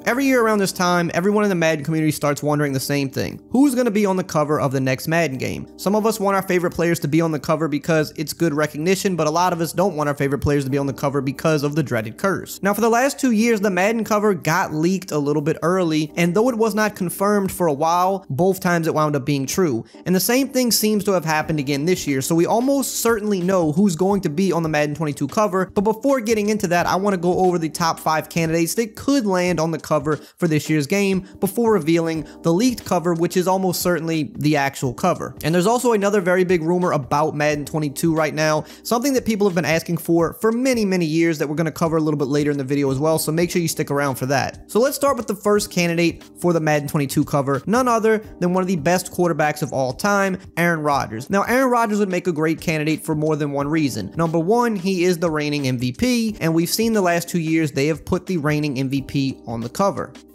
Every year around this time, everyone in the Madden community starts wondering the same thing. Who's going to be on the cover of the next Madden game? Some of us want our favorite players to be on the cover because it's good recognition, but a lot of us don't want our favorite players to be on the cover because of the dreaded curse. Now, for the last 2 years, the Madden cover got leaked a little bit early, and though it was not confirmed for a while, both times it wound up being true. And the same thing seems to have happened again this year, so we almost certainly know who's going to be on the Madden 22 cover. But before getting into that, I want to go over the top 5 candidates that could land on the cover for this year's game before revealing the leaked cover, which is almost certainly the actual cover. And there's also another very big rumor about Madden 22 right now, something that people have been asking for many years that we're going to cover a little bit later in the video as well, so make sure you stick around for that. So let's start with the first candidate for the Madden 22 cover, none other than one of the best quarterbacks of all time, Aaron Rodgers. Now, Aaron Rodgers would make a great candidate for more than one reason. Number one, he is the reigning MVP, and we've seen the last 2 years they have put the reigning MVP on the cover.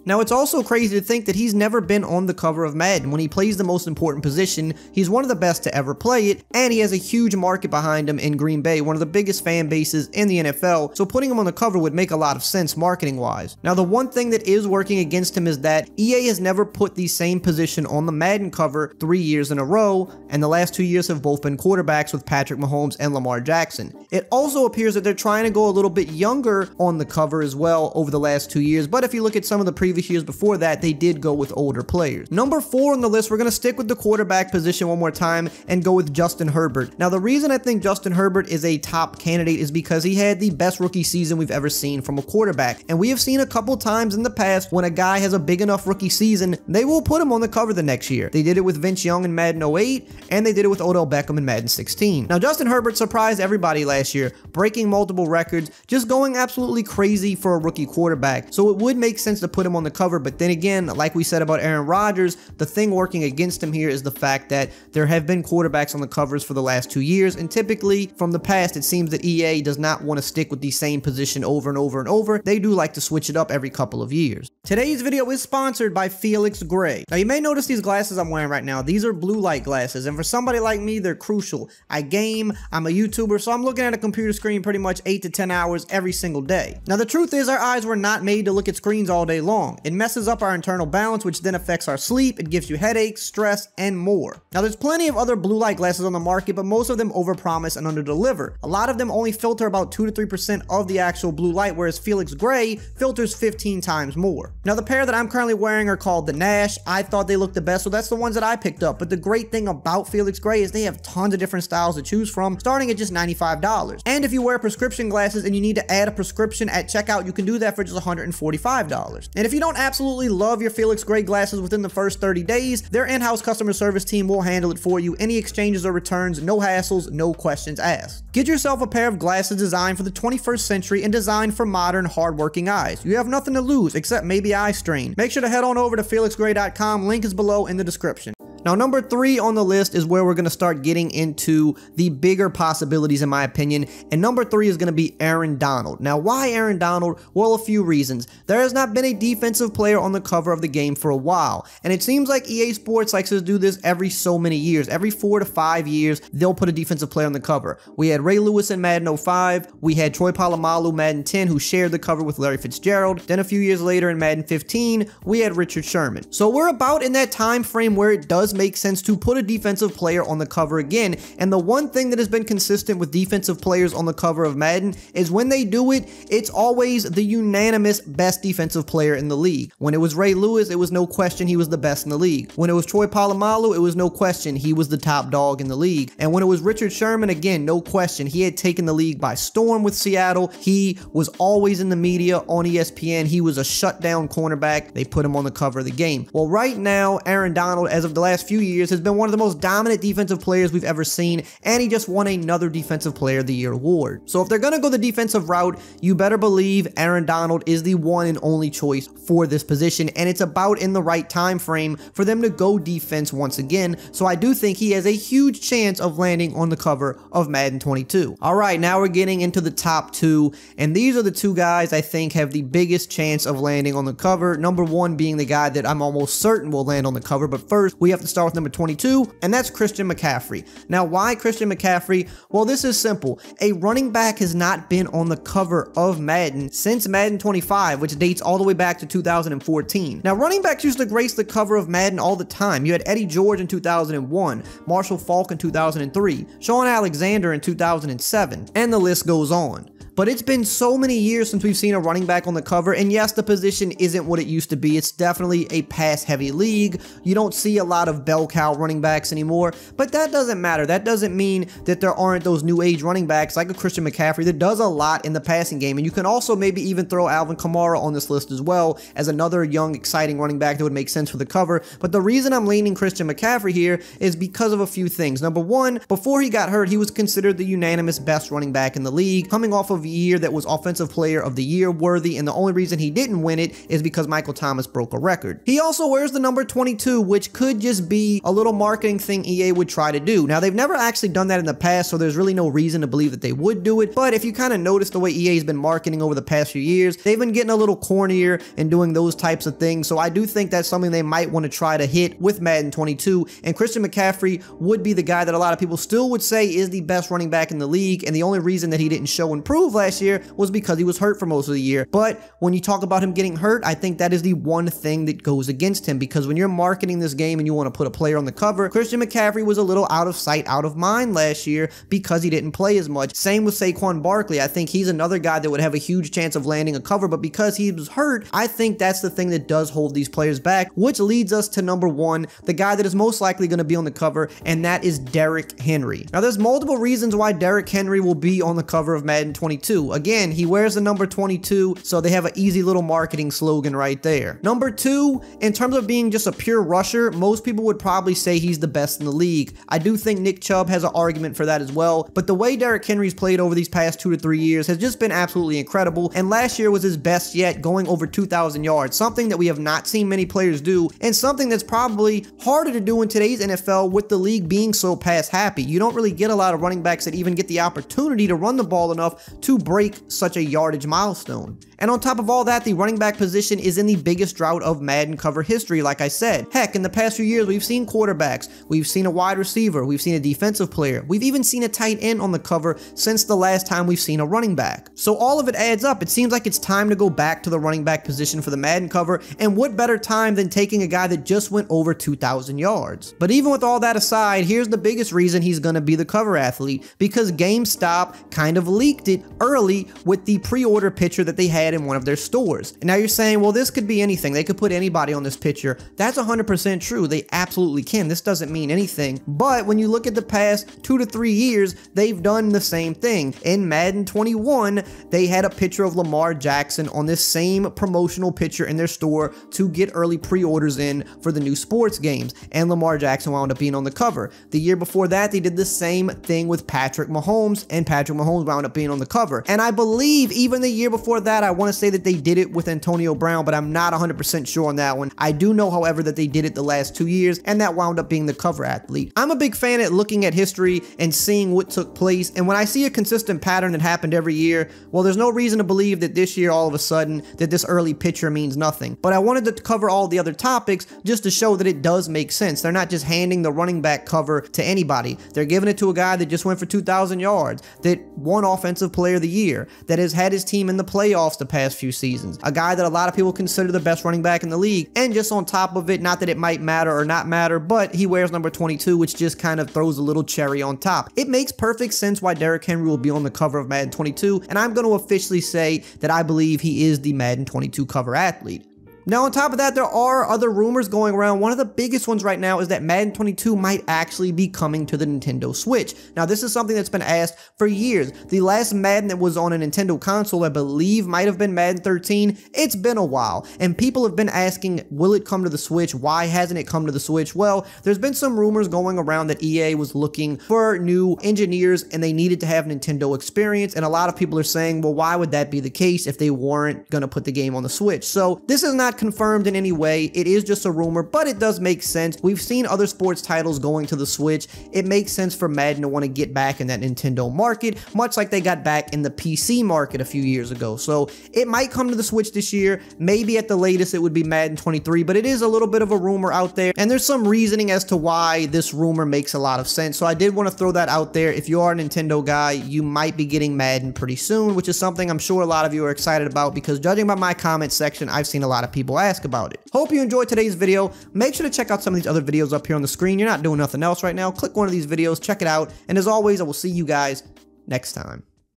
Now, it's also crazy to think that he's never been on the cover of Madden. When he plays the most important position, he's one of the best to ever play it, and he has a huge market behind him in Green Bay, one of the biggest fan bases in the NFL, so putting him on the cover would make a lot of sense marketing-wise. Now, the one thing that is working against him is that EA has never put the same position on the Madden cover 3 years in a row, and the last 2 years have both been quarterbacks with Patrick Mahomes and Lamar Jackson. It also appears that they're trying to go a little bit younger on the cover as well over the last 2 years, but if you look at some of the previous years before that, they did go with older players. Number 4 on the list, we're going to stick with the quarterback position one more time and go with Justin Herbert. Now, the reason I think Justin Herbert is a top candidate is because he had the best rookie season we've ever seen from a quarterback. And we have seen a couple times in the past when a guy has a big enough rookie season, they will put him on the cover the next year. They did it with Vince Young in Madden 08, and they did it with Odell Beckham in Madden 16. Now, Justin Herbert surprised everybody last year, breaking multiple records, just going absolutely crazy for a rookie quarterback. So it would make sense to put him on the cover, but then again, like we said about Aaron Rodgers, the thing working against him here is the fact that there have been quarterbacks on the covers for the last 2 years, and typically from the past, it seems that EA does not want to stick with the same position over and over and over. They do like to switch it up every couple of years. Today's video is sponsored by Felix Gray. Now, you may notice these glasses I'm wearing right now. These are blue light glasses, and for somebody like me, they're crucial. I game, I'm a YouTuber, so I'm looking at a computer screen pretty much 8 to 10 hours every single day. Now, the truth is our eyes were not made to look at screens all day long. It messes up our internal balance, which then affects our sleep. It gives you headaches, stress, and more. Now, there's plenty of other blue light glasses on the market, but most of them overpromise and underdeliver. A lot of them only filter about 2 to 3% of the actual blue light, whereas Felix Gray filters 15 times more. Now, the pair that I'm currently wearing are called the Nash. I thought they looked the best, so that's the ones that I picked up. But the great thing about Felix Gray is they have tons of different styles to choose from, starting at just $95. And if you wear prescription glasses and you need to add a prescription at checkout, you can do that for just $145. And if you don't absolutely love your Felix Gray glasses within the first 30 days, their in-house customer service team will handle it for you. Any exchanges or returns, no hassles, no questions asked. Get yourself a pair of glasses designed for the 21st century and designed for modern, hardworking eyes. You have nothing to lose except maybe eye strain. Make sure to head on over to felixgray.com. Link is below in the description. Now, number 3 on the list is where we're going to start getting into the bigger possibilities, in my opinion. And number 3 is going to be Aaron Donald. Now, why Aaron Donald? Well, a few reasons. There has not been a defensive player on the cover of the game for a while. And it seems like EA Sports likes to do this every so many years. Every 4 to 5 years, they'll put a defensive player on the cover. We had Ray Lewis in Madden 05. We had Troy Polamalu Madden 10, who shared the cover with Larry Fitzgerald. Then a few years later in Madden 15, we had Richard Sherman. So we're about in that time frame where it does make sense to put a defensive player on the cover again. And the one thing that has been consistent with defensive players on the cover of Madden is when they do it, it's always the unanimous best defensive player in the league. When it was Ray Lewis, it was no question he was the best in the league. When it was Troy Polamalu, it was no question he was the top dog in the league. And when it was Richard Sherman, again, no question, he had taken the league by storm with Seattle. He was always in the media on ESPN. He was a shutdown cornerback. They put him on the cover of the game. Well, right now, Aaron Donald, as of the last few years, has been one of the most dominant defensive players we've ever seen, and he just won another Defensive Player of the Year award. So if they're going to go the defensive route, you better believe Aaron Donald is the one and only choice for this position, and it's about in the right time frame for them to go defense once again. So I do think he has a huge chance of landing on the cover of Madden 22. All right, now we're getting into the top 2, and these are the 2 guys I think have the biggest chance of landing on the cover. Number 1 being the guy that I'm almost certain will land on the cover, but first we have to start with number 22, and that's Christian McCaffrey. Now, why Christian McCaffrey? Well, this is simple. A running back has not been on the cover of Madden since Madden 25, which dates all the way back to 2014. Now, running backs used to grace the cover of Madden all the time. You had Eddie George in 2001, Marshall Faulk in 2003, Shaun Alexander in 2007, and the list goes on. But it's been so many years since we've seen a running back on the cover, and yes, the position isn't what it used to be. It's definitely a pass-heavy league. You don't see a lot of bell cow running backs anymore, but that doesn't matter. That doesn't mean that there aren't those new age running backs like a Christian McCaffrey that does a lot in the passing game, and you can also maybe even throw Alvin Kamara on this list as well as another young, exciting running back that would make sense for the cover. But the reason I'm leaning Christian McCaffrey here is because of a few things. Number one, before he got hurt, he was considered the unanimous best running back in the league, coming off of a year that was Offensive Player of the Year worthy, and the only reason he didn't win it is because Michael Thomas broke a record. He also wears the number 22, which could just be a little marketing thing EA would try to do. Now, they've never actually done that in the past, so there's really no reason to believe that they would do it, but if you kind of notice the way EA's been marketing over the past few years, they've been getting a little cornier and doing those types of things, so I do think that's something they might want to try to hit with Madden 22, and Christian McCaffrey would be the guy that a lot of people still would say is the best running back in the league, and the only reason that he didn't show and prove last year was because he was hurt for most of the year. But when you talk about him getting hurt, I think that is the one thing that goes against him, because when you're marketing this game and you want to put a player on the cover, Christian McCaffrey was a little out of sight, out of mind last year because he didn't play as much. Same with Saquon Barkley. I think he's another guy that would have a huge chance of landing a cover, but because he was hurt, I think that's the thing that does hold these players back, which leads us to number one, the guy that is most likely going to be on the cover, and that is Derrick Henry. Now, there's multiple reasons why Derrick Henry will be on the cover of Madden 22. Again, he wears the number 22, so they have an easy little marketing slogan right there. Number two, in terms of being just a pure rusher, most people would probably say he's the best in the league. I do think Nick Chubb has an argument for that as well, but the way Derrick Henry's played over these past 2 to 3 years has just been absolutely incredible, and last year was his best yet, going over 2,000 yards, something that we have not seen many players do, and something that's probably harder to do in today's NFL with the league being so pass happy. You don't really get a lot of running backs that even get the opportunity to run the ball enough to break such a yardage milestone. And on top of all that, the running back position is in the biggest drought of Madden cover history, like I said. Heck, in the past few years, we've seen quarterbacks, we've seen a wide receiver, we've seen a defensive player, we've even seen a tight end on the cover since the last time we've seen a running back. So all of it adds up. It seems like it's time to go back to the running back position for the Madden cover, and what better time than taking a guy that just went over 2,000 yards. But even with all that aside, here's the biggest reason he's going to be the cover athlete, because GameStop kind of leaked it early with the pre-order picture that they had in one of their stores. And now you're saying, well, this could be anything. They could put anybody on this picture. That's 100% true. They absolutely can. This doesn't mean anything. But when you look at the past 2 to 3 years, they've done the same thing. In Madden 21, they had a picture of Lamar Jackson on this same promotional picture in their store to get early pre-orders in for the new sports games. And Lamar Jackson wound up being on the cover. The year before that, they did the same thing with Patrick Mahomes, and Patrick Mahomes wound up being on the cover. And I believe even the year before that, I want to say that they did it with Antonio Brown, but I'm not 100% sure on that one. I do know, however, that they did it the last 2 years, and that wound up being the cover athlete. I'm a big fan at looking at history and seeing what took place, and when I see a consistent pattern that happened every year, well, there's no reason to believe that this year, all of a sudden, that this early picture means nothing. But I wanted to cover all the other topics just to show that it does make sense. They're not just handing the running back cover to anybody. They're giving it to a guy that just went for 2,000 yards, that won Offensive Player of the Year, that has had his team in the playoffs the past few seasons, a guy that a lot of people consider the best running back in the league, and just on top of it, not that it might matter or not matter, but he wears number 22, which just kind of throws a little cherry on top. It makes perfect sense why Derrick Henry will be on the cover of Madden 22, and I'm going to officially say that I believe he is the Madden 22 cover athlete. Now, on top of that, there are other rumors going around. One of the biggest ones right now is that Madden 22 might actually be coming to the Nintendo Switch. Now, this is something that's been asked for years. The last Madden that was on a Nintendo console, I believe, might have been Madden 13. It's been a while, and people have been asking, will it come to the Switch? Why hasn't it come to the Switch? Well, there's been some rumors going around that EA was looking for new engineers, and they needed to have Nintendo experience, and a lot of people are saying, well, why would that be the case if they weren't going to put the game on the Switch? So, this is not not confirmed in any way. It is just a rumor, but it does make sense. We've seen other sports titles going to the Switch. It makes sense for Madden to want to get back in that Nintendo market, much like they got back in the PC market a few years ago. So it might come to the Switch this year. Maybe at the latest it would be Madden 23, but it is a little bit of a rumor out there, and there's some reasoning as to why this rumor makes a lot of sense. So I did want to throw that out there. If you are a Nintendo guy, you might be getting Madden pretty soon, which is something I'm sure a lot of you are excited about, because judging by my comment section, I've seen a lot of people ask about it. Hope you enjoyed today's video. Make sure to check out some of these other videos up here on the screen. You're not doing nothing else right now. Click one of these videos, check it out, and as always, I will see you guys next time.